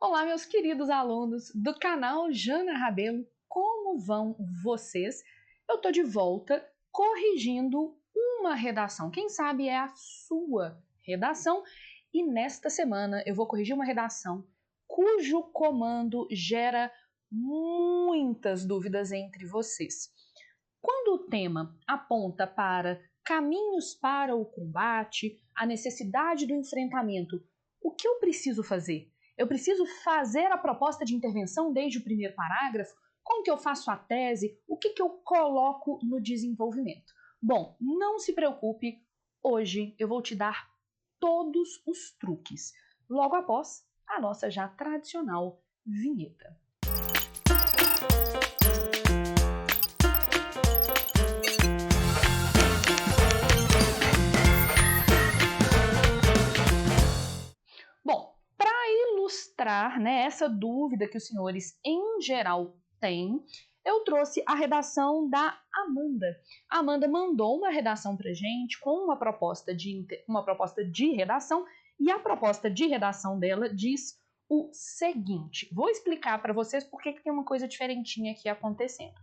Olá, meus queridos alunos do canal Jana Rabelo, como vão vocês? Eu tô de volta corrigindo uma redação, quem sabe é a sua redação, e nesta semana eu vou corrigir uma redação cujo comando gera muitas dúvidas entre vocês. Quando o tema aponta para caminhos para o combate, a necessidade do enfrentamento, o que eu preciso fazer? Eu preciso fazer a proposta de intervenção desde o primeiro parágrafo? Como que eu faço a tese? O que eu coloco no desenvolvimento? Bom, não se preocupe, hoje eu vou te dar todos os truques, logo após a nossa já tradicional vinheta. Bom, para ilustrar, essa dúvida que os senhores em geral têm, eu trouxe a redação da Amanda. A Amanda mandou uma redação para gente com uma proposta de redação, e a proposta de redação dela diz o seguinte. Vou explicar para vocês por que tem uma coisa diferentinha aqui acontecendo.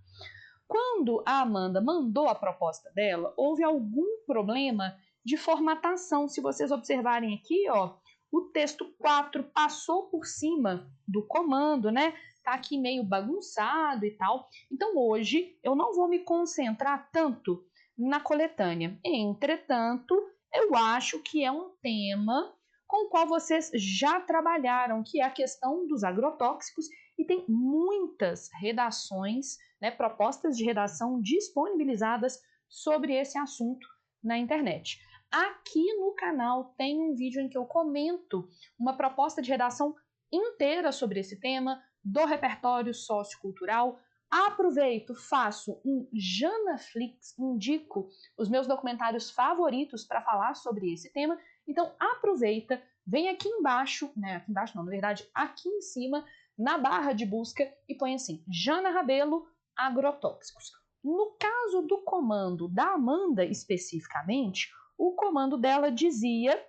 Quando a Amanda mandou a proposta dela, houve algum problema de formatação. Se vocês observarem aqui, ó, o texto 4 passou por cima do comando, né? Tá aqui meio bagunçado e tal. Então hoje eu não vou me concentrar tanto na coletânea. Entretanto, eu acho que é um tema com o qual vocês já trabalharam, que é a questão dos agrotóxicos, e tem muitas redações, propostas de redação disponibilizadas sobre esse assunto na internet. Aqui no canal tem um vídeo em que eu comento uma proposta de redação inteira sobre esse tema, do repertório sociocultural. Aproveito, faço um Janaflix, indico os meus documentários favoritos para falar sobre esse tema. Então aproveita, vem aqui embaixo, aqui embaixo não, na verdade aqui em cima, na barra de busca e põe assim, Jana Rabelo, agrotóxicos. No caso do comando da Amanda especificamente, o comando dela dizia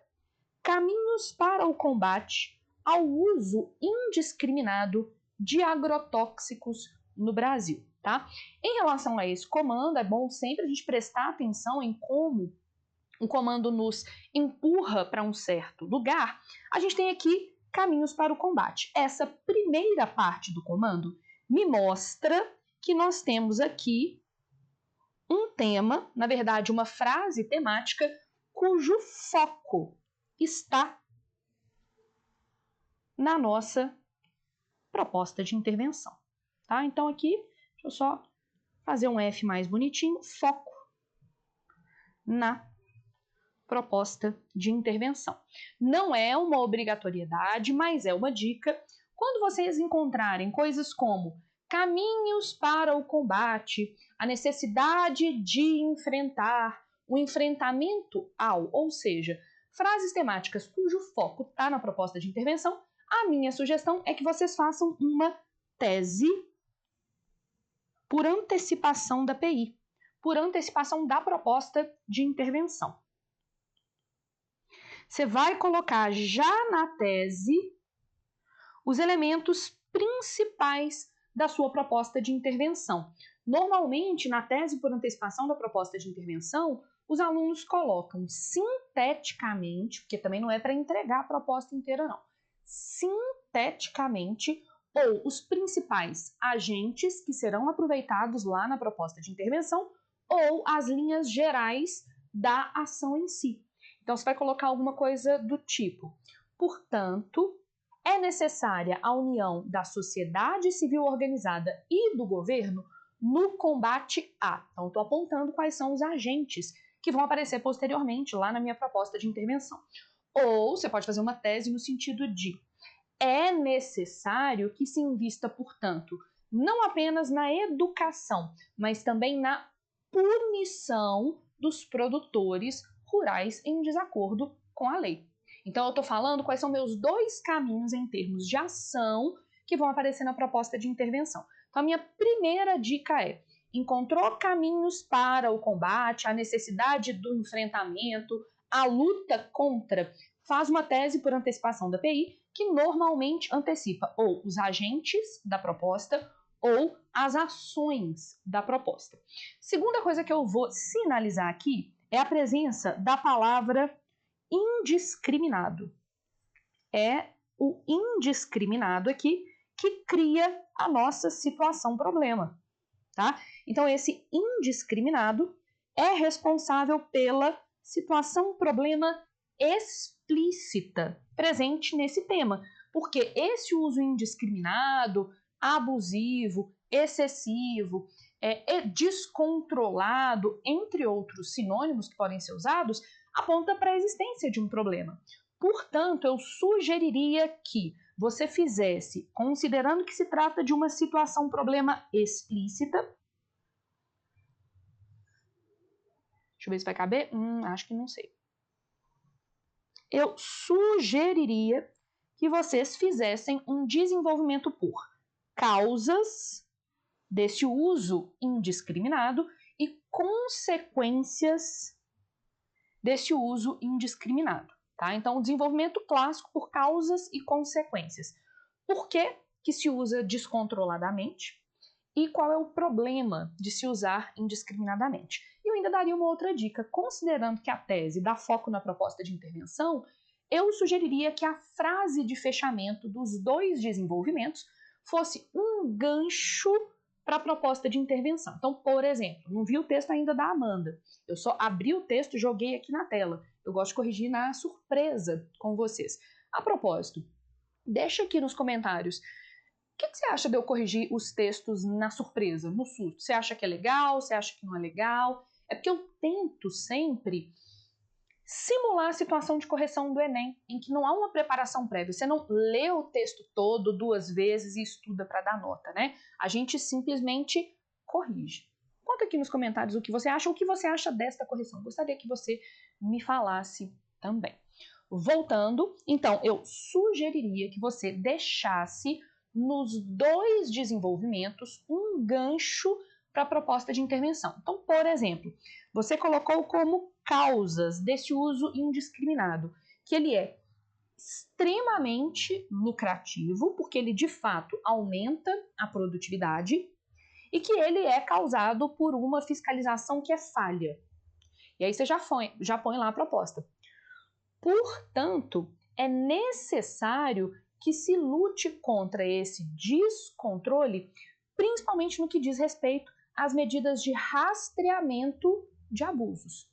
caminhos para o combate ao uso indiscriminado de agrotóxicos no Brasil, tá? Em relação a esse comando, é bom sempre a gente prestar atenção em como o comando nos empurra para um certo lugar. A gente tem aqui caminhos para o combate. Essa primeira parte do comando me mostra que nós temos aqui um tema, na verdade, uma frase temática cujo foco está na nossa proposta de intervenção, tá? Então aqui, deixa eu só fazer um F mais bonitinho, foco na proposta de intervenção. Não é uma obrigatoriedade, mas é uma dica. Quando vocês encontrarem coisas como caminhos para o combate, a necessidade de enfrentar, o enfrentamento ao, ou seja, frases temáticas cujo foco está na proposta de intervenção, a minha sugestão é que vocês façam uma tese por antecipação da PI, por antecipação da proposta de intervenção. Você vai colocar já na tese os elementos principais da sua proposta de intervenção. Normalmente, na tese por antecipação da proposta de intervenção, os alunos colocam sinteticamente, porque também não é para entregar a proposta inteira, não. Sinteticamente, ou os principais agentes que serão aproveitados lá na proposta de intervenção, ou as linhas gerais da ação em si. Então, você vai colocar alguma coisa do tipo, portanto, é necessária a união da sociedade civil organizada e do governo no combate a. Então, estou apontando quais são os agentes que vão aparecer posteriormente lá na minha proposta de intervenção. Ou você pode fazer uma tese no sentido de é necessário que se invista, portanto, não apenas na educação, mas também na punição dos produtores rurais em desacordo com a lei. Então, eu estou falando quais são meus dois caminhos em termos de ação que vão aparecer na proposta de intervenção. Então, a minha primeira dica é: encontrou caminhos para o combate, a necessidade do enfrentamento, a luta contra, faz uma tese por antecipação da PI que normalmente antecipa ou os agentes da proposta ou as ações da proposta. Segunda coisa que eu vou sinalizar aqui é a presença da palavra indiscriminado. É o indiscriminado aqui que cria a nossa situação-problema, tá? Então, esse indiscriminado é responsável pela situação-problema explícita presente nesse tema, porque esse uso indiscriminado, abusivo, excessivo, descontrolado, entre outros sinônimos que podem ser usados, aponta para a existência de um problema. Portanto, eu sugeriria que você fizesse, considerando que se trata de uma situação-problema explícita. Deixa eu ver se vai caber. Acho que não sei. Eu sugeriria que vocês fizessem um desenvolvimento por causas desse uso indiscriminado e consequências desse uso indiscriminado. Tá? Então, o desenvolvimento clássico por causas e consequências. Por que se usa descontroladamente? E qual é o problema de se usar indiscriminadamente? E eu ainda daria uma outra dica. Considerando que a tese dá foco na proposta de intervenção, eu sugeriria que a frase de fechamento dos dois desenvolvimentos fosse um gancho para a proposta de intervenção. Então, por exemplo, não vi o texto ainda da Amanda. Eu só abri o texto e joguei aqui na tela. Eu gosto de corrigir na surpresa com vocês. A propósito, deixa aqui nos comentários. O que você acha de eu corrigir os textos na surpresa, no susto? Você acha que é legal? Você acha que não é legal? É porque eu tento sempre simular a situação de correção do Enem, em que não há uma preparação prévia. Você não lê o texto todo 2 vezes e estuda para dar nota, né? A gente simplesmente corrige. Conta aqui nos comentários o que você acha desta correção. Gostaria que você me falasse também. Voltando, então, eu sugeriria que você deixasse nos dois desenvolvimentos um gancho para a proposta de intervenção. Então, por exemplo, você colocou como causas desse uso indiscriminado que ele é extremamente lucrativo, porque ele de fato aumenta a produtividade e que ele é causado por uma fiscalização que é falha. E aí você já põe lá a proposta. Portanto, é necessário que se lute contra esse descontrole, principalmente no que diz respeito às medidas de rastreamento de abusos.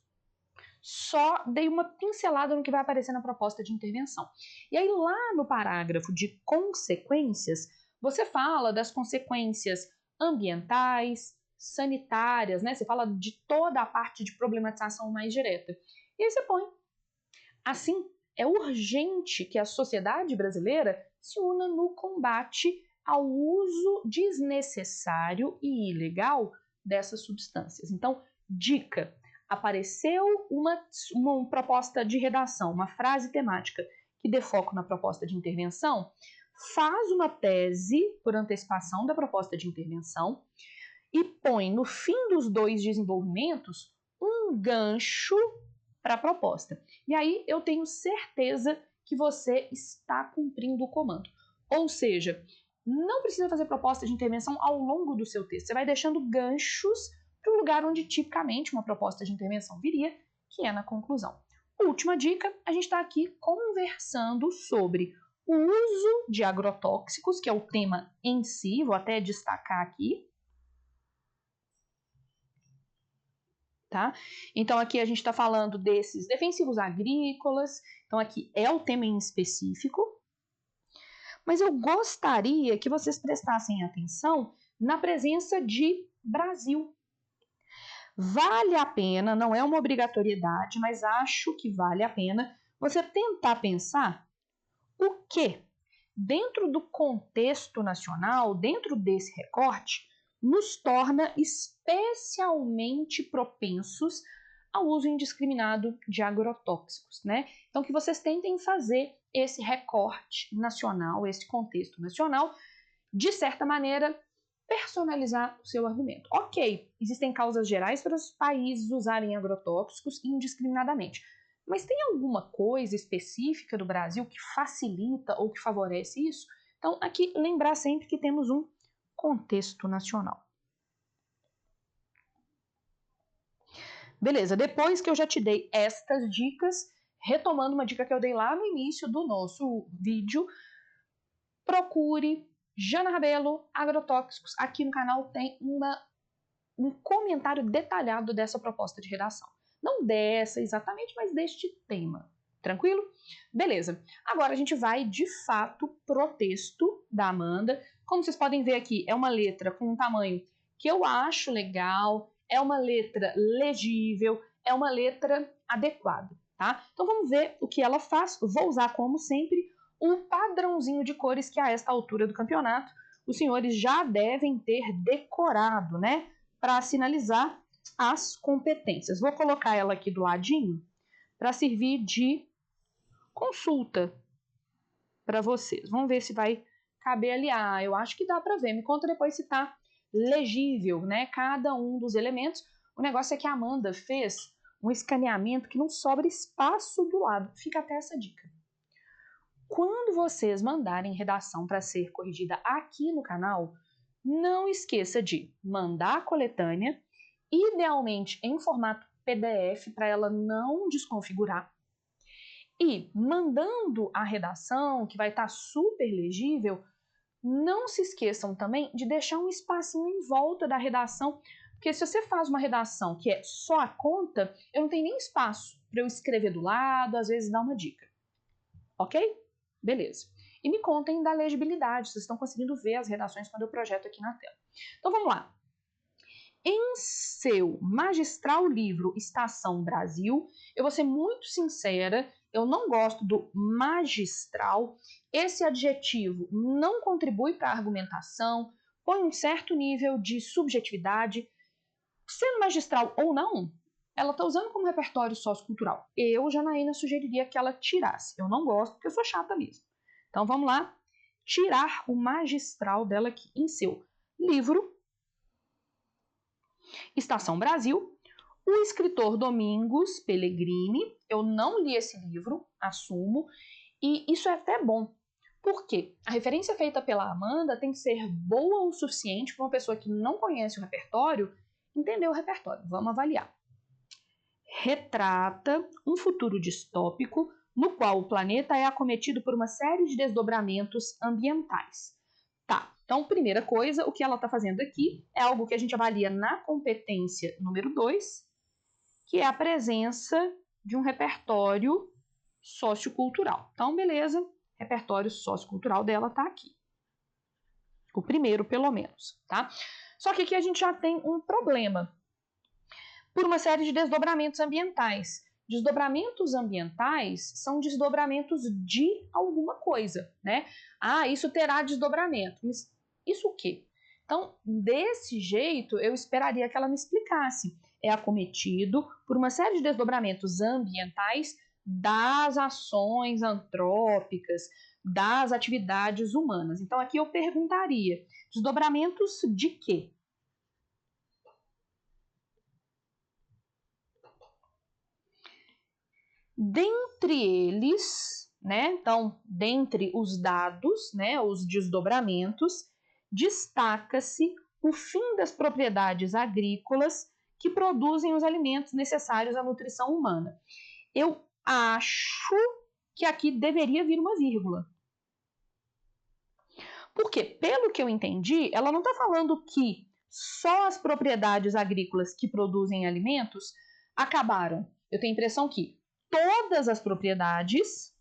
Só dei uma pincelada no que vai aparecer na proposta de intervenção. E aí, lá no parágrafo de consequências, você fala das consequências ambientais, sanitárias, né? Você fala de toda a parte de problematização mais direta. E aí você põe. Assim, é urgente que a sociedade brasileira se una no combate ao uso desnecessário e ilegal dessas substâncias. Então, dica: apareceu uma proposta de redação, uma frase temática que dê foco na proposta de intervenção, faz uma tese por antecipação da proposta de intervenção e põe no fim dos dois desenvolvimentos um gancho para a proposta. E aí eu tenho certeza que você está cumprindo o comando. Ou seja, não precisa fazer proposta de intervenção ao longo do seu texto. Você vai deixando ganchos para o lugar onde tipicamente uma proposta de intervenção viria, que é na conclusão. Última dica, a gente está aqui conversando sobre o uso de agrotóxicos, que é o tema em si, vou até destacar aqui. Tá? Então aqui a gente está falando desses defensivos agrícolas, então aqui é o tema em específico, mas eu gostaria que vocês prestassem atenção na presença de Brasil. Vale a pena, não é uma obrigatoriedade, mas acho que vale a pena você tentar pensar o que, dentro do contexto nacional, dentro desse recorte, nos torna especialmente propensos ao uso indiscriminado de agrotóxicos, né? Então, que vocês tentem fazer esse recorte nacional, esse contexto nacional, de certa maneira, personalizar o seu argumento. Ok, existem causas gerais para os países usarem agrotóxicos indiscriminadamente. Mas tem alguma coisa específica do Brasil que facilita ou que favorece isso? Então, aqui lembrar sempre que temos um contexto nacional. Beleza, depois que eu já te dei estas dicas, retomando uma dica que eu dei lá no início do nosso vídeo, procure Jana Rabelo Agrotóxicos. Aqui no canal tem um comentário detalhado dessa proposta de redação. Não dessa exatamente, mas deste tema. Tranquilo? Beleza. Agora a gente vai, de fato, pro texto da Amanda. Como vocês podem ver aqui, é uma letra com um tamanho que eu acho legal, é uma letra legível, é uma letra adequada, tá? Então vamos ver o que ela faz. Vou usar, como sempre, o padrãozinho de cores que a esta altura do campeonato os senhores já devem ter decorado, né? Para sinalizar as competências. Vou colocar ela aqui do ladinho para servir de consulta para vocês. Vamos ver se vai caber ali. Ah, eu acho que dá para ver. Me conta depois se está legível, né? Cada um dos elementos. O negócio é que a Amanda fez um escaneamento que não sobra espaço do lado. Fica até essa dica. Quando vocês mandarem redação para ser corrigida aqui no canal, não esqueça de mandar a coletânea, idealmente em formato PDF, para ela não desconfigurar. E mandando a redação, que vai estar super legível, não se esqueçam também de deixar um espacinho em volta da redação, porque se você faz uma redação que é só a conta, eu não tenho nem espaço para eu escrever do lado, às vezes dar uma dica. Ok? Beleza. E me contem da legibilidade, vocês estão conseguindo ver as redações quando eu projeto aqui na tela. Então vamos lá. Em seu magistral livro Estação Brasil, eu vou ser muito sincera, eu não gosto do magistral. Esse adjetivo não contribui para a argumentação, põe um certo nível de subjetividade. Sendo magistral ou não, ela está usando como repertório sociocultural. Eu, Janaína, sugeriria que ela tirasse. Eu não gosto, porque eu sou chata mesmo. Então vamos lá, tirar o magistral dela aqui em seu livro Estação Brasil. O escritor Domingos Pellegrini, eu não li esse livro, assumo, e isso é até bom. Por quê? A referência feita pela Amanda tem que ser boa o suficiente para uma pessoa que não conhece o repertório entender o repertório. Vamos avaliar. Retrata um futuro distópico no qual o planeta é acometido por uma série de desdobramentos ambientais. Tá, então, primeira coisa, o que ela está fazendo aqui é algo que a gente avalia na competência número 2, que é a presença de um repertório sociocultural. Então, beleza, repertório sociocultural dela está aqui. O primeiro, pelo menos, tá? Só que aqui a gente já tem um problema. Por uma série de desdobramentos ambientais. Desdobramentos ambientais são desdobramentos de alguma coisa, né? Ah, isso terá desdobramento. Mas isso o quê? Então, desse jeito, eu esperaria que ela me explicasse. É acometido por uma série de desdobramentos ambientais das ações antrópicas, das atividades humanas. Então, aqui eu perguntaria, desdobramentos de quê? Dentre eles, né, então, dentre os dados, né, os desdobramentos, destaca-se o fim das propriedades agrícolas que produzem os alimentos necessários à nutrição humana. Eu acho que aqui deveria vir uma vírgula. Porque, pelo que eu entendi, ela não está falando que só as propriedades agrícolas que produzem alimentos acabaram. Eu tenho a impressão que todas as propriedades,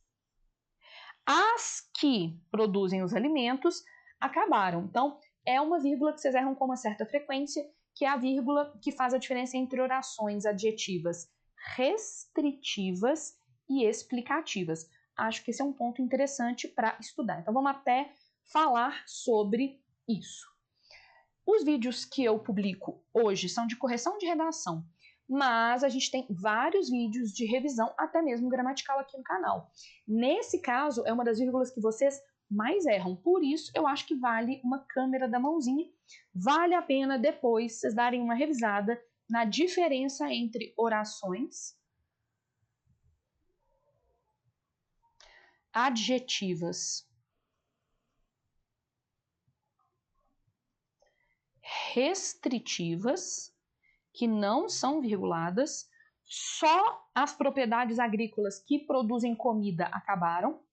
as que produzem os alimentos, acabaram. Então, é uma vírgula que vocês erram com uma certa frequência, que é a vírgula que faz a diferença entre orações adjetivas restritivas e explicativas. Acho que esse é um ponto interessante para estudar. Então, vamos até falar sobre isso. Os vídeos que eu publico hoje são de correção de redação, mas a gente tem vários vídeos de revisão, até mesmo gramatical aqui no canal. Nesse caso, é uma das vírgulas que vocês mais erram, por isso eu acho que vale uma câmera da mãozinha. Vale a pena depois vocês darem uma revisada na diferença entre orações adjetivas restritivas, que não são virguladas, só as propriedades agrícolas que produzem comida acabaram,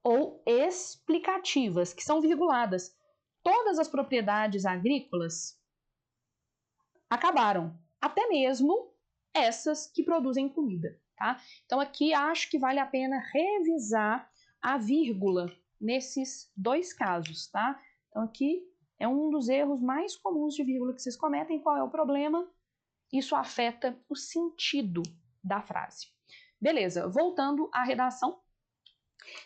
ou explicativas, que são virguladas. Todas as propriedades agrícolas acabaram, até mesmo essas que produzem comida, tá? Então aqui acho que vale a pena revisar a vírgula nesses dois casos, tá? Então aqui é um dos erros mais comuns de vírgula que vocês cometem. Qual é o problema? Isso afeta o sentido da frase. Beleza, voltando à redação.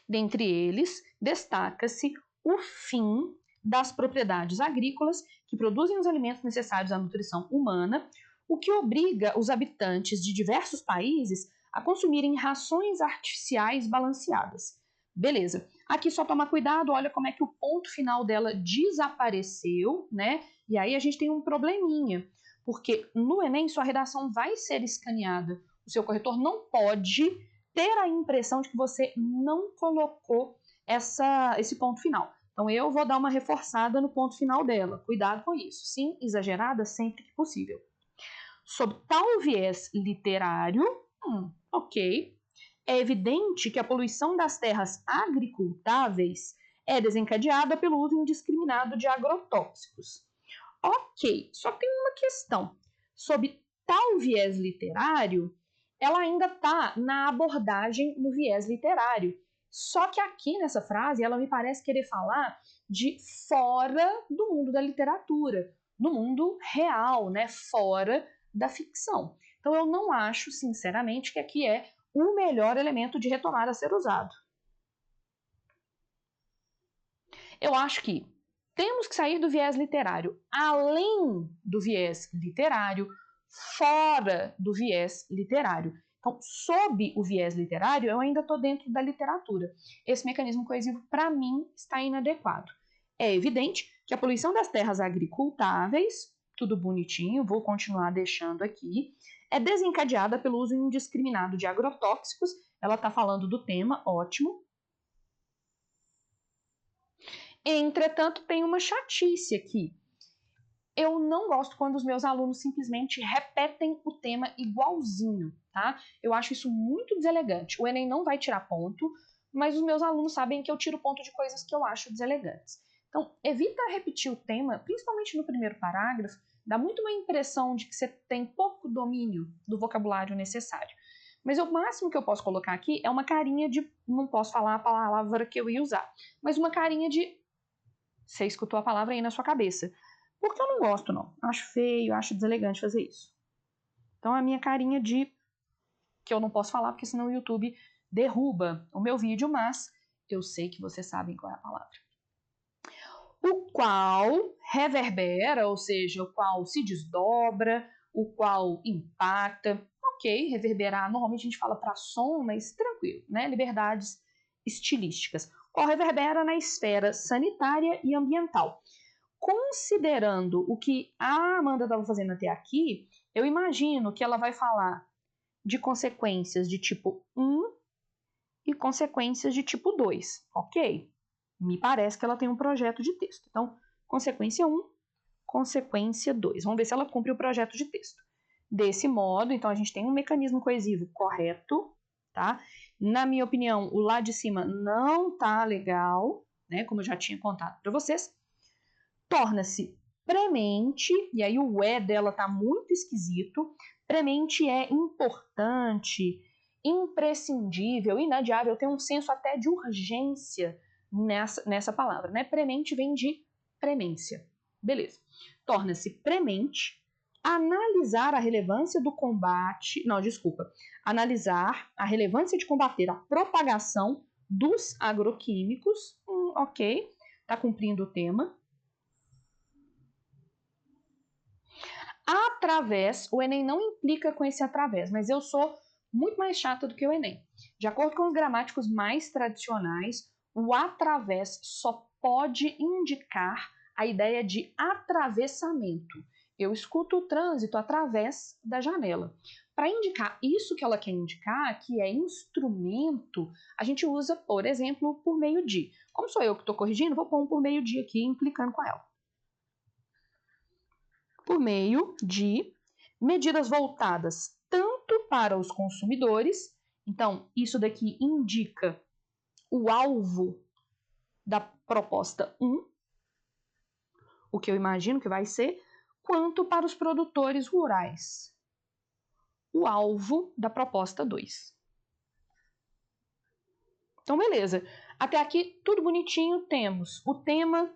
Dentre eles, destaca-se o fim das propriedades agrícolas que produzem os alimentos necessários à nutrição humana, o que obriga os habitantes de diversos países a consumirem rações artificiais balanceadas. Beleza, aqui só toma cuidado, olha como é que o ponto final dela desapareceu, né? E aí a gente tem um probleminha, porque no Enem sua redação vai ser escaneada. O seu corretor não pode ter a impressão de que você não colocou esse ponto final. Então eu vou dar uma reforçada no ponto final dela. Cuidado com isso. Sim, exagerada sempre que possível. Sob tal viés literário, ok, é evidente que a poluição das terras agricultáveis é desencadeada pelo uso indiscriminado de agrotóxicos. Ok, só tem uma questão. Sob tal viés literário, ela ainda está na abordagem no viés literário. Só que aqui nessa frase ela me parece querer falar de fora do mundo da literatura, no mundo real, né? Fora da ficção. Então eu não acho, sinceramente, que aqui é o melhor elemento de retomada a ser usado. Eu acho que temos que sair do viés literário, além do viés literário, fora do viés literário. Então, sob o viés literário, eu ainda estou dentro da literatura. Esse mecanismo coesivo, para mim, está inadequado. É evidente que a poluição das terras agricultáveis, tudo bonitinho, vou continuar deixando aqui, é desencadeada pelo uso indiscriminado de agrotóxicos. Ela está falando do tema, ótimo. Entretanto, tem uma chatice aqui. Eu não gosto quando os meus alunos simplesmente repetem o tema igualzinho, tá? Eu acho isso muito deselegante. O Enem não vai tirar ponto, mas os meus alunos sabem que eu tiro ponto de coisas que eu acho deselegantes. Então, evita repetir o tema, principalmente no primeiro parágrafo, dá muito uma impressão de que você tem pouco domínio do vocabulário necessário. Mas o máximo que eu posso colocar aqui é uma carinha de... Não posso falar a palavra que eu ia usar, mas uma carinha de... Você escutou a palavra aí na sua cabeça. Porque eu não gosto, não. Acho feio, acho deselegante fazer isso. Então, a minha carinha de... que eu não posso falar, porque senão o YouTube derruba o meu vídeo, mas eu sei que vocês sabem qual é a palavra. O qual reverbera, ou seja, o qual se desdobra, o qual impacta. Ok, reverberar, normalmente a gente fala para som, mas tranquilo, né? Liberdades estilísticas. Qual reverbera na esfera sanitária e ambiental. Considerando o que a Amanda estava fazendo até aqui, eu imagino que ela vai falar de consequências de tipo 1 e consequências de tipo 2, ok? Me parece que ela tem um projeto de texto. Então, consequência 1, consequência 2. Vamos ver se ela cumpre o projeto de texto. Desse modo, então, a gente tem um mecanismo coesivo correto, tá? Na minha opinião, o lá de cima não tá legal, né? Como eu já tinha contado para vocês. Torna-se premente, e aí o é dela tá muito esquisito. Premente é importante, imprescindível, inadiável, tem um senso até de urgência nessa palavra, né? Premente vem de premência. Beleza. Torna-se premente analisar a relevância do combate... Não, desculpa. Analisar a relevância de combater a propagação dos agroquímicos. Ok, tá cumprindo o tema. Através, o Enem não implica com esse através, mas eu sou muito mais chata do que o Enem. De acordo com os gramáticos mais tradicionais, o através só pode indicar a ideia de atravessamento. Eu escuto o trânsito através da janela. para indicar isso que ela quer indicar, que é instrumento, a gente usa, por exemplo, por meio de. Como sou eu que estou corrigindo, vou pôr um por meio de aqui, implicando com ela. Por meio de medidas voltadas tanto para os consumidores, então isso daqui indica o alvo da proposta 1, o que eu imagino que vai ser, quanto para os produtores rurais, o alvo da proposta 2. Então, beleza. Até aqui, tudo bonitinho. Temos o tema.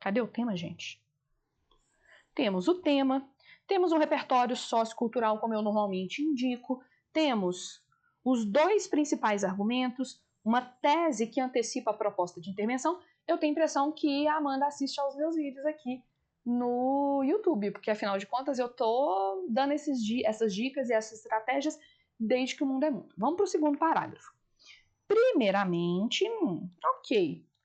Cadê o tema, gente? Temos o tema. Temos um repertório sociocultural, como eu normalmente indico. Temos os 2 principais argumentos, uma tese que antecipa a proposta de intervenção. Eu tenho a impressão que a Amanda assiste aos meus vídeos aqui no YouTube, porque afinal de contas eu tô dando essas dicas e essas estratégias desde que o mundo é mundo. Vamos para o segundo parágrafo. Primeiramente,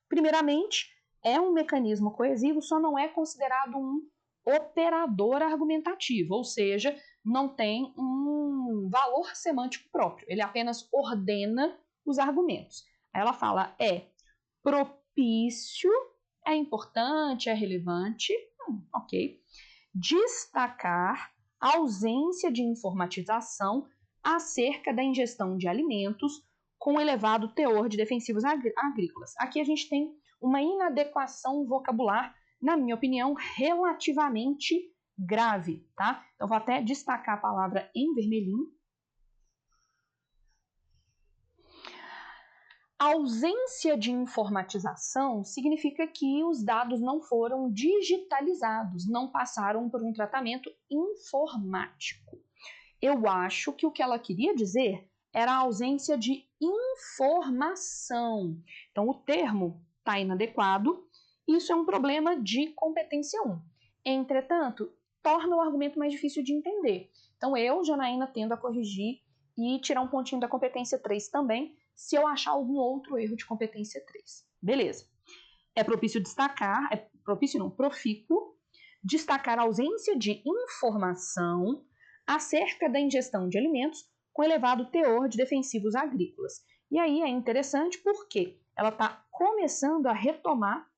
primeiramente é um mecanismo coesivo, só não é considerado um operador argumentativo, ou seja, não tem um valor semântico próprio, ele apenas ordena os argumentos. Aí ela fala, é propício, é importante, é relevante, ok. Destacar a ausência de informatização acerca da ingestão de alimentos com elevado teor de defensivos agrícolas. Aqui a gente tem uma inadequação vocabular, na minha opinião, relativamente grave, tá? Então vou até destacar a palavra em vermelhinho. A ausência de informatização significa que os dados não foram digitalizados, não passaram por um tratamento informático. Eu acho que o que ela queria dizer era a ausência de informação. Então, o termo está inadequado. Isso é um problema de competência 1. Entretanto, torna o argumento mais difícil de entender. Então, eu, Janaína, tendo a corrigir e tirar um pontinho da competência 3 também, se eu achar algum outro erro de competência 3. Beleza. É propício destacar, profícuo, destacar a ausência de informação acerca da ingestão de alimentos com elevado teor de defensivos agrícolas. E aí é interessante porque ela está começando a retomar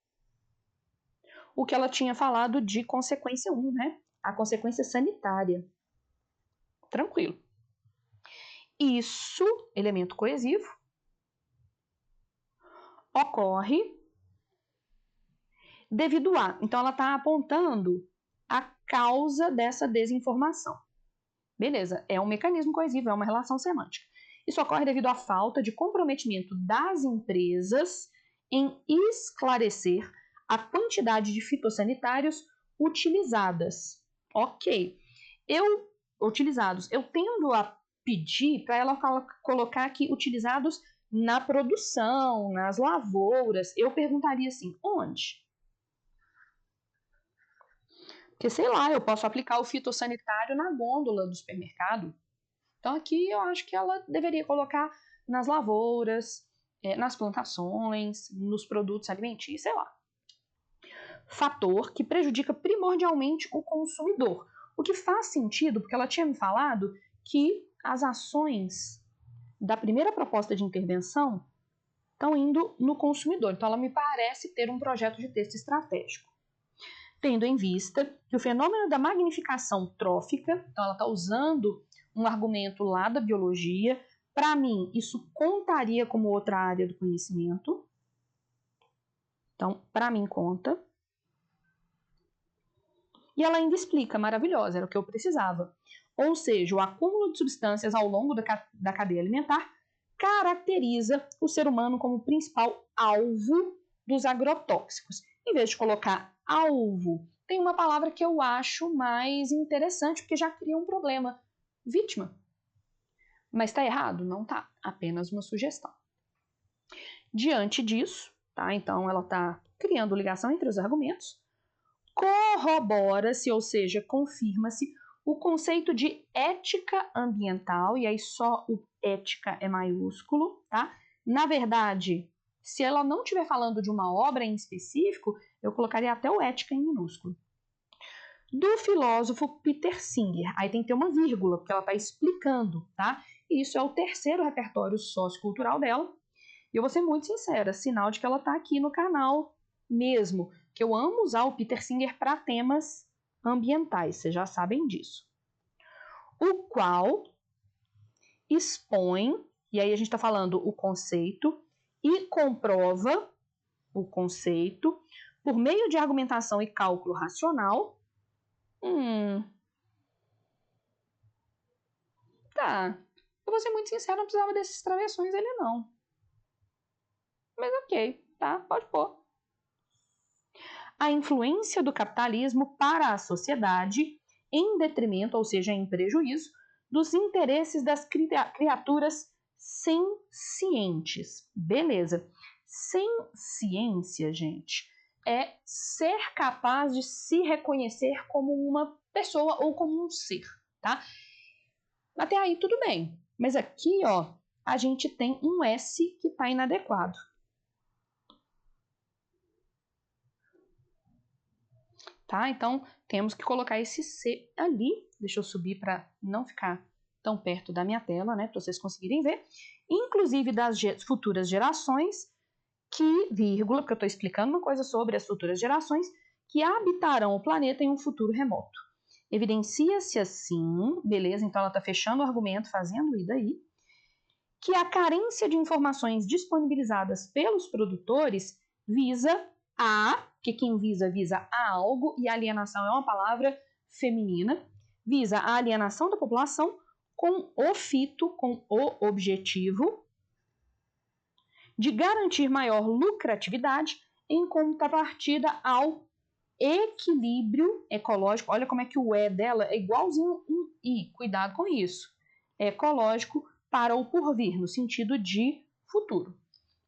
o que ela tinha falado de consequência 1, né? A consequência sanitária. Tranquilo. Isso, elemento coesivo, ocorre devido a. Então, ela está apontando a causa dessa desinformação. Beleza, é um mecanismo coesivo, é uma relação semântica. Isso ocorre devido à falta de comprometimento das empresas em esclarecer a quantidade de fitossanitários utilizadas. Ok. Utilizados. Eu tendo a pedir para ela colocar aqui utilizados na produção, nas lavouras. Eu perguntaria assim, onde? Porque, sei lá, eu posso aplicar o fitossanitário na gôndola do supermercado. Então, aqui eu acho que ela deveria colocar nas lavouras, nas plantações, nos produtos alimentícios, sei lá. Fator que prejudica primordialmente o consumidor. O que faz sentido, porque ela tinha me falado que as ações da primeira proposta de intervenção estão indo no consumidor. Então, ela me parece ter um projeto de texto estratégico. Tendo em vista que o fenômeno da magnificação trófica, então ela está usando um argumento lá da biologia, para mim isso contaria como outra área do conhecimento. Então, para mim conta. E ela ainda explica, maravilhosa, era o que eu precisava. Ou seja, o acúmulo de substâncias ao longo da cadeia alimentar caracteriza o ser humano como principal alvo dos agrotóxicos. Em vez de colocar alvo, tem uma palavra que eu acho mais interessante, porque já cria um problema. Vítima. Mas está errado? Não está. Apenas uma sugestão. Diante disso, tá? Então ela está criando ligação entre os argumentos, corrobora-se, ou seja, confirma-se, o conceito de ética ambiental, e aí só o ética é maiúsculo, tá? Na verdade, se ela não estiver falando de uma obra em específico, eu colocaria até o ética em minúsculo. do filósofo Peter Singer. Aí tem que ter uma vírgula, porque ela está explicando, tá? E isso é o terceiro repertório sociocultural dela. E eu vou ser muito sincera, sinal de que ela está aqui no canal mesmo, que eu amo usar o Peter Singer para temas ambientais, vocês já sabem disso. O qual expõe, e aí a gente está falando o conceito, e comprova o conceito por meio de argumentação e cálculo racional. Tá. Eu vou ser muito sincero, não precisava desses travessões ele não. Mas ok, tá? Pode pôr. A influência do capitalismo para a sociedade em detrimento, ou seja, em prejuízo, dos interesses das criaturas sencientes. Beleza. Senciência, gente, é ser capaz de se reconhecer como uma pessoa ou como um ser, tá? Até aí tudo bem. Mas aqui, ó, a gente tem um S que está inadequado. Tá? Então, temos que colocar esse C ali. Deixa eu subir para não ficar tão perto da minha tela, né? Para vocês conseguirem ver. Inclusive das futuras gerações que, vírgula, porque eu estou explicando uma coisa sobre as futuras gerações, que habitarão o planeta em um futuro remoto. Evidencia-se assim, beleza, então ela está fechando o argumento, fazendo isso daí, que a carência de informações disponibilizadas pelos produtores visa a, que quem visa a algo, e alienação é uma palavra feminina, visa a alienação da população com o fito, com o objetivo de garantir maior lucratividade em contrapartida ao equilíbrio ecológico. Olha como é que o E dela é igualzinho um I, cuidado com isso. Ecológico para o porvir, no sentido de futuro.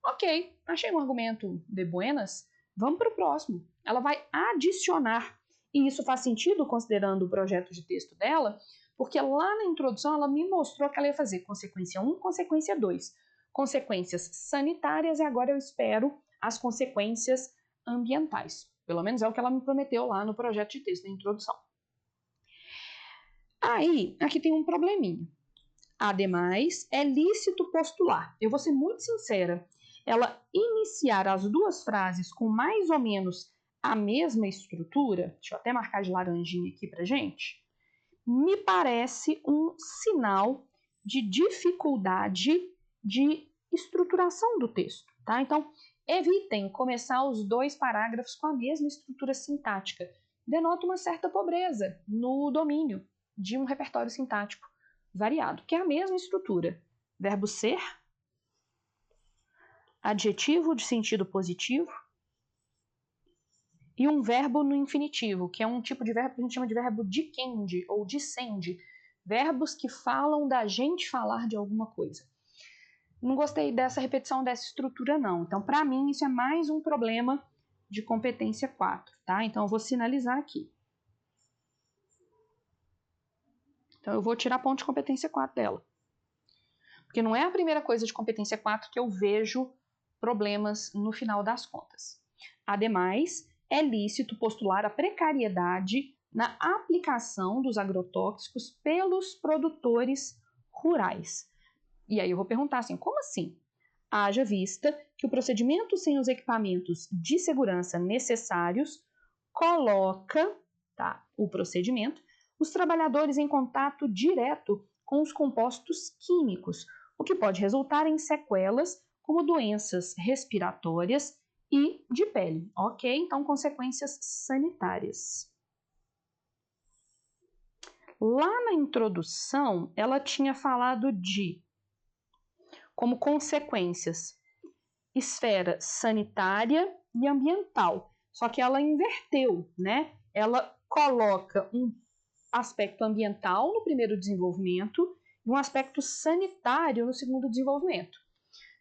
Ok, achei um argumento de buenas. Vamos para o próximo. Ela vai adicionar, e isso faz sentido considerando o projeto de texto dela, porque lá na introdução ela me mostrou que ela ia fazer consequência 1, consequência 2, consequências sanitárias, e agora eu espero as consequências ambientais. Pelo menos é o que ela me prometeu lá no projeto de texto, na introdução. Aí, aqui tem um probleminha. Ademais, é lícito postular. Eu vou ser muito sincera. Ela iniciar as duas frases com mais ou menos a mesma estrutura, deixa eu até marcar de laranjinha aqui pra gente, me parece um sinal de dificuldade de estruturação do texto, tá? Então, evitem começar os dois parágrafos com a mesma estrutura sintática. Denota uma certa pobreza no domínio de um repertório sintático variado, que é a mesma estrutura. Verbo ser, adjetivo de sentido positivo e um verbo no infinitivo, que é um tipo de verbo que a gente chama de verbo dicende ou dicende, verbos que falam da gente falar de alguma coisa. Não gostei dessa repetição dessa estrutura não. Então, para mim, isso é mais um problema de competência 4, tá? Então, eu vou sinalizar aqui. Então, eu vou tirar ponto de competência 4 dela. Porque não é a primeira coisa de competência 4 que eu vejo problemas no final das contas. Ademais, é lícito postular a precariedade na aplicação dos agrotóxicos pelos produtores rurais. E aí eu vou perguntar assim, como assim? Haja vista que o procedimento sem os equipamentos de segurança necessários coloca, tá, o procedimento, os trabalhadores em contato direto com os compostos químicos, o que pode resultar em sequelas como doenças respiratórias e de pele. Ok? Então, consequências sanitárias. Lá na introdução, ela tinha falado de, como consequências, esfera sanitária e ambiental. Só que ela inverteu, né? Ela coloca um aspecto ambiental no primeiro desenvolvimento e um aspecto sanitário no segundo desenvolvimento.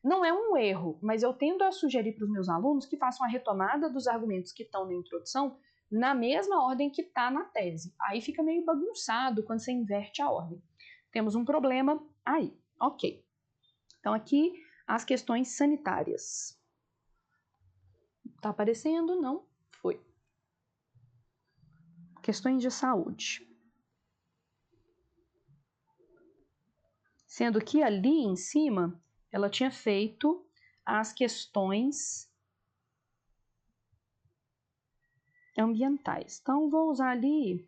Não é um erro, mas eu tendo a sugerir para os meus alunos que façam a retomada dos argumentos que estão na introdução na mesma ordem que está na tese. Aí fica meio bagunçado quando você inverte a ordem. Temos um problema aí. Ok. Então, aqui as questões sanitárias. Está aparecendo? Não. Foi. questões de saúde. Sendo que ali em cima, ela tinha feito as questões ambientais. Então, vou usar ali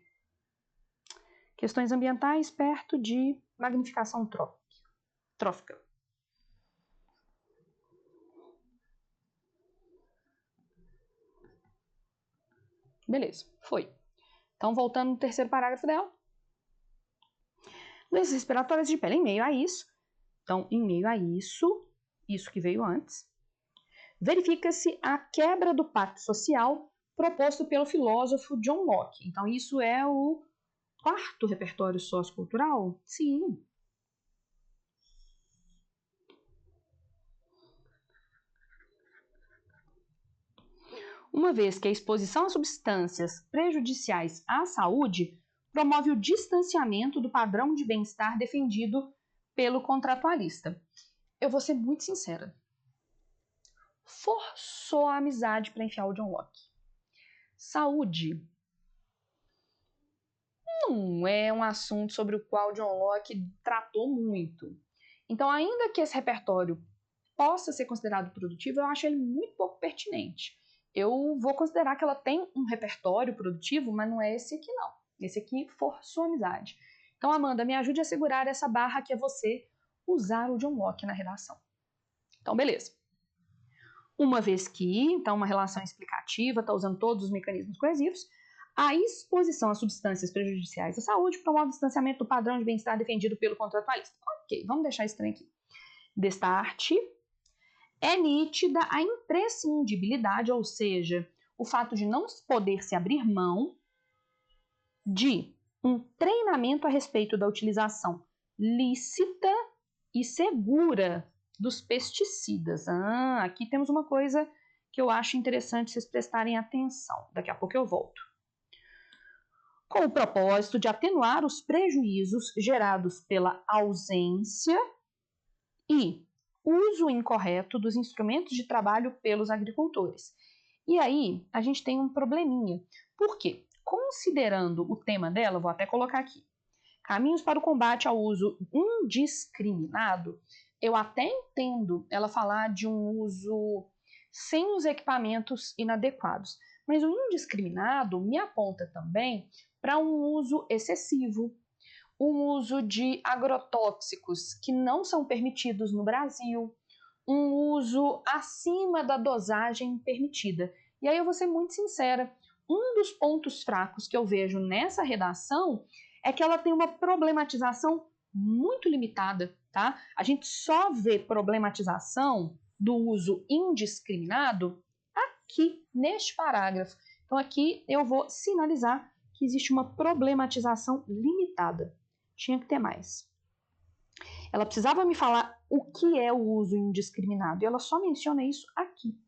questões ambientais perto de magnificação trófica. Beleza, foi. Então, voltando no terceiro parágrafo dela. Doenças respiratórias de pele, em meio a isso. Então, em meio a isso que veio antes, verifica-se a quebra do pacto social proposto pelo filósofo John Locke. Então, isso é o quarto repertório sociocultural? Sim. Uma vez que a exposição a substâncias prejudiciais à saúde promove o distanciamento do padrão de bem-estar defendido pelo contratualista. Eu vou ser muito sincera. Forçou a amizade para enfiar o John Locke. Saúde não é um assunto sobre o qual John Locke tratou muito. Então, ainda que esse repertório possa ser considerado produtivo, eu acho ele muito pouco pertinente. Eu vou considerar que ela tem um repertório produtivo, mas não é esse aqui não. Esse aqui forçou a amizade. Então, Amanda, me ajude a segurar essa barra que é você usar o John Locke na redação. Então, beleza. Uma vez que, então, uma relação explicativa, está usando todos os mecanismos coesivos, a exposição a substâncias prejudiciais à saúde promove o distanciamento do padrão de bem-estar defendido pelo contratualista. Ok, vamos deixar esse trem aqui. Destarte. É nítida a imprescindibilidade, ou seja, o fato de não poder se abrir mão de um treinamento a respeito da utilização lícita e segura dos pesticidas. Aqui temos uma coisa que eu acho interessante vocês prestarem atenção. Daqui a pouco eu volto. Com o propósito de atenuar os prejuízos gerados pela ausência e uso incorreto dos instrumentos de trabalho pelos agricultores. E aí, a gente tem um probleminha. Por quê? Considerando o tema dela, vou até colocar aqui, caminhos para o combate ao uso indiscriminado, eu até entendo ela falar de um uso sem os equipamentos inadequados, mas o indiscriminado me aponta também para um uso excessivo, um uso de agrotóxicos que não são permitidos no Brasil, um uso acima da dosagem permitida. E aí eu vou ser muito sincera, um dos pontos fracos que eu vejo nessa redação é que ela tem uma problematização muito limitada, tá? A gente só vê problematização do uso indiscriminado aqui, neste parágrafo. Então aqui eu vou sinalizar que existe uma problematização limitada. Tinha que ter mais. Ela precisava me falar o que é o uso indiscriminado, e ela só menciona isso aqui.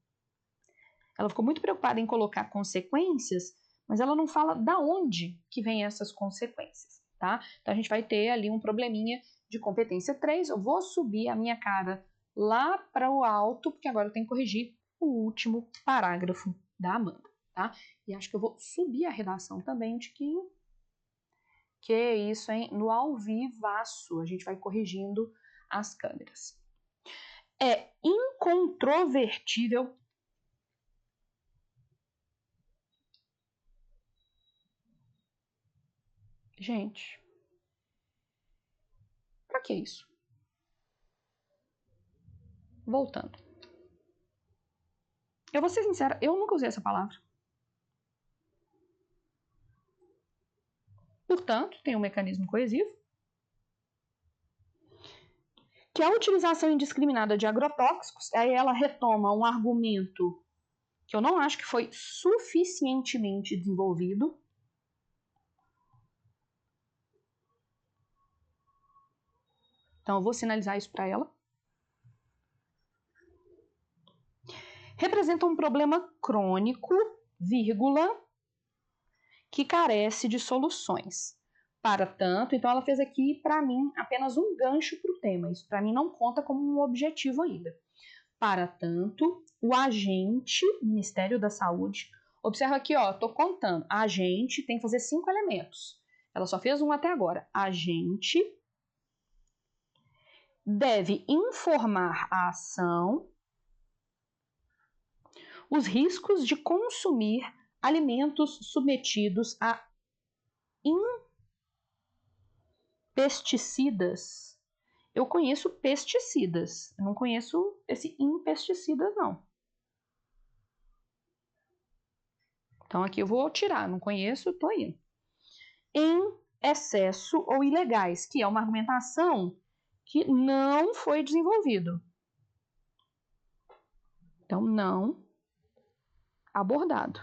Ela ficou muito preocupada em colocar consequências, mas ela não fala da onde que vem essas consequências, tá? Então a gente vai ter ali um probleminha de competência 3. Eu vou subir a minha cara lá para o alto, porque agora eu tenho que corrigir o último parágrafo da Amanda, tá? E acho que eu vou subir a redação também de que é isso, hein? No ao vivaço, a gente vai corrigindo as câmeras. É incontrovertível. Gente, pra que isso? Voltando. Eu vou ser sincera, eu nunca usei essa palavra. Portanto, tem um mecanismo coesivo, que a utilização indiscriminada de agrotóxicos, aí ela retoma um argumento que eu não acho que foi suficientemente desenvolvido. Então, eu vou sinalizar isso para ela. Representa um problema crônico, vírgula, que carece de soluções. Para tanto, então ela fez aqui, para mim, apenas um gancho para o tema. Isso, para mim, não conta como um objetivo ainda. Para tanto, o agente, Ministério da Saúde, Observa aqui, ó, tô contando. A gente tem que fazer 5 elementos. Ela só fez um até agora. A gente deve informar a ação os riscos de consumir alimentos submetidos a pesticidas. Eu conheço pesticidas, eu não conheço esse pesticidas, não. Então aqui eu vou tirar, não conheço, tô indo. Em excesso ou ilegais, que é uma argumentação que não foi desenvolvido. Então, não abordado.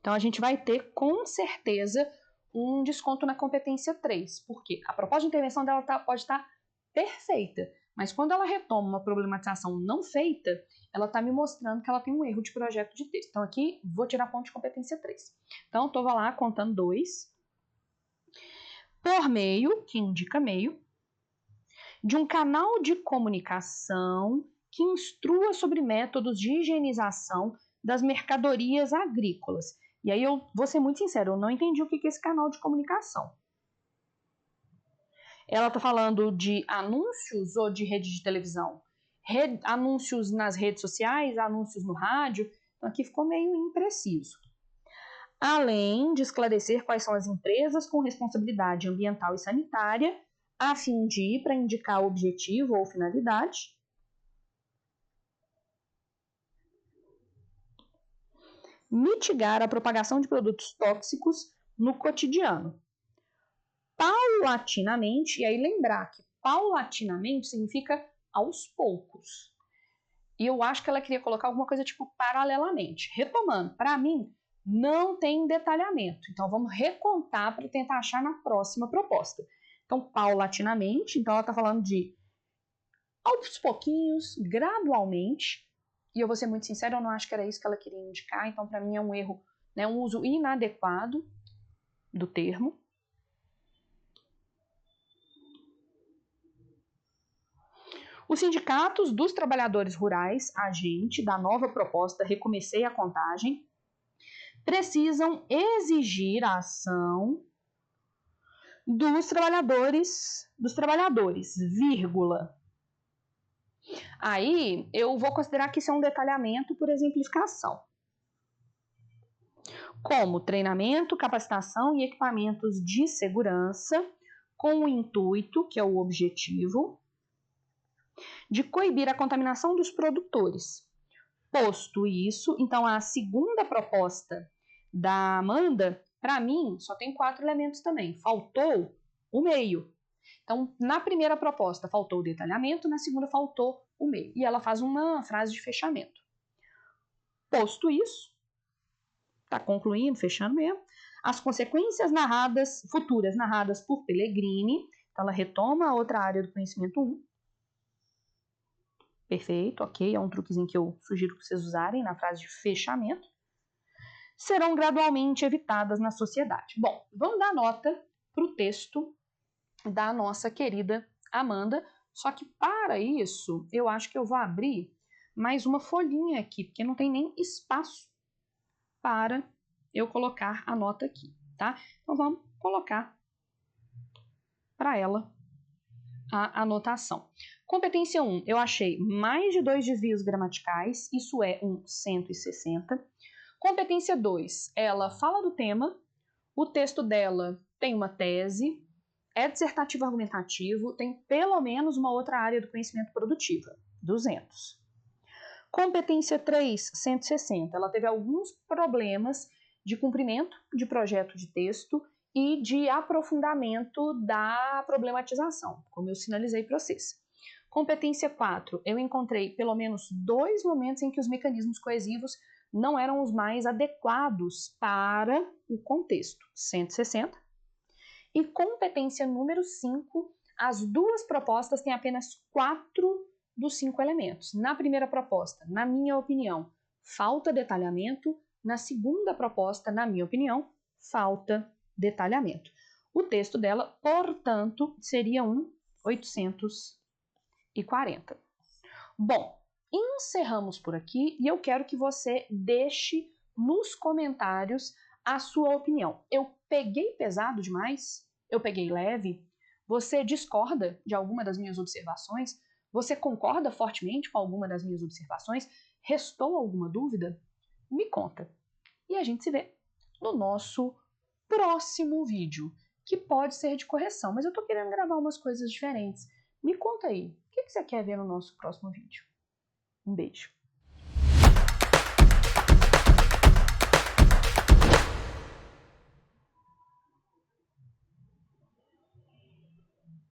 Então, a gente vai ter, com certeza, um desconto na competência 3. Porque a proposta de intervenção dela pode estar perfeita, mas quando ela retoma uma problematização não feita, ela está me mostrando que ela tem um erro de projeto de texto. Então, aqui, vou tirar ponto de competência 3. Então, estou lá contando 2. Por meio, que indica meio, de um canal de comunicação que instrua sobre métodos de higienização das mercadorias agrícolas. E aí eu vou ser muito sincero, eu não entendi o que é esse canal de comunicação. Ela está falando de anúncios ou de rede de televisão? Anúncios nas redes sociais, anúncios no rádio? Então aqui ficou meio impreciso. Além de esclarecer quais são as empresas com responsabilidade ambiental e sanitária, a fim de, para indicar objetivo ou finalidade, mitigar a propagação de produtos tóxicos no cotidiano. Paulatinamente, e aí lembrar que paulatinamente significa aos poucos. E eu acho que ela queria colocar alguma coisa tipo paralelamente. Retomando, para mim, não tem detalhamento. Então, vamos recontar para tentar achar na próxima proposta. Então, paulatinamente, então ela está falando de aos pouquinhos, gradualmente, e eu vou ser muito sincera, eu não acho que era isso que ela queria indicar, então para mim é um erro, né, um uso inadequado do termo. Os sindicatos dos trabalhadores rurais, agente da nova proposta Recomecei a Contagem, precisam exigir a ação dos trabalhadores, vírgula. Aí eu vou considerar que isso é um detalhamento por exemplificação. Como treinamento, capacitação e equipamentos de segurança, com o intuito, que é o objetivo, de coibir a contaminação dos produtores. Posto isso, então a segunda proposta da Amanda, para mim, só tem 4 elementos também. Faltou o meio. Então, na primeira proposta faltou o detalhamento, na segunda faltou o meio. E ela faz uma frase de fechamento. Posto isso, está concluindo, fechando mesmo, as consequências futuras narradas por Pellegrini, então ela retoma a outra área do conhecimento 1. Perfeito, ok, é um truquezinho que eu sugiro que vocês usarem na frase de fechamento. Serão gradualmente evitadas na sociedade. Bom, vamos dar nota para o texto da nossa querida Amanda, só que para isso eu acho que eu vou abrir mais uma folhinha aqui, porque não tem nem espaço para eu colocar a nota aqui, tá? Então vamos colocar para ela a anotação. Competência 1, eu achei mais de 2 desvios gramaticais, isso é um 160. Competência 2, ela fala do tema, o texto dela tem uma tese, é dissertativo argumentativo, tem pelo menos uma outra área do conhecimento produtiva, 200. Competência 3, 160, ela teve alguns problemas de cumprimento de projeto de texto e de aprofundamento da problematização, como eu sinalizei para vocês. Competência 4, eu encontrei pelo menos 2 momentos em que os mecanismos coesivos não eram os mais adequados para o contexto, 160. E competência número 5, as 2 propostas têm apenas 4 dos 5 elementos. Na primeira proposta, na minha opinião, falta detalhamento. Na segunda proposta, na minha opinião, falta detalhamento. O texto dela, portanto, seria um 840. Bom, encerramos por aqui e eu quero que você deixe nos comentários a sua opinião. Eu peguei pesado demais? Eu peguei leve? Você discorda de alguma das minhas observações? Você concorda fortemente com alguma das minhas observações? Restou alguma dúvida? Me conta. E a gente se vê no nosso próximo vídeo, que pode ser de correção, mas eu tô querendo gravar umas coisas diferentes. Me conta aí, o que você quer ver no nosso próximo vídeo? Um beijo.